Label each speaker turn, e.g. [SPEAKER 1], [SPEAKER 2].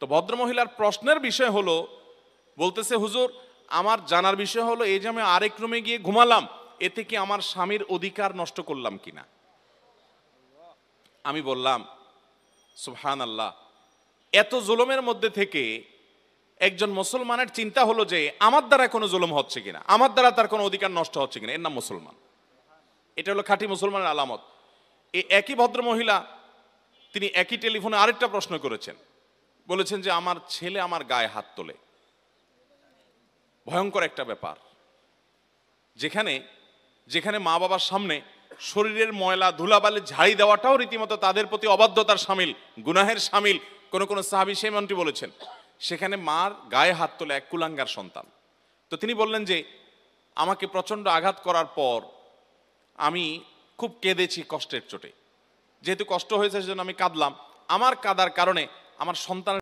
[SPEAKER 1] তো ভদ্রমহিলার প্রশ্নের বিষয় হলো, বলতেছে হুজুর আমার জানার বিষয় হলো এই যে আমি আরেক রুমে গিয়ে ঘুমালাম, এতে কি আমার স্বামীর অধিকার নষ্ট করলাম কিনা। আমি বললাম সুবহানাল্লাহ, এত জুলুমের মধ্যে থেকে একজন মুসলমানের চিন্তা হলো যে আমার দ্বারা কোনো জুলুম হচ্ছে কিনা, আমার দ্বারা তার কোনো অধিকার নষ্ট হচ্ছে কিনা, এর নাম মুসলমান। এটা হলো খাঁটি মুসলমানের আলামত। এই একই ভদ্রমহিলা তিনি একই টেলিফোনে আরেকটা প্রশ্ন করেছেন, বলেছেন যে আমার ছেলে আমার গায়ে হাত তোলে। ভয়ঙ্কর একটা ব্যাপার, যেখানে যেখানে মা বাবার সামনে শরীরের ময়লা ধুলাবালি ঝাড়ি দেওয়াটাও রীতিমতো তাদের প্রতি অবাধ্যতার সামিল, গুনাহের সামিল। কোন কোন সাহাবী সেই মন্ত্রী বলেছেন, সেখানে মার গায়ে হাত তোলে এক কুলাঙ্গার সন্তান। তো তিনি বললেন যে আমাকে প্রচন্ড আঘাত করার পর আমি খুব কেঁদেছি কষ্টের চোটে, যেহেতু কষ্ট হয়েছে সেজন্য আমি কাঁদলাম। আমার কাঁদার কারণে আমার সন্তান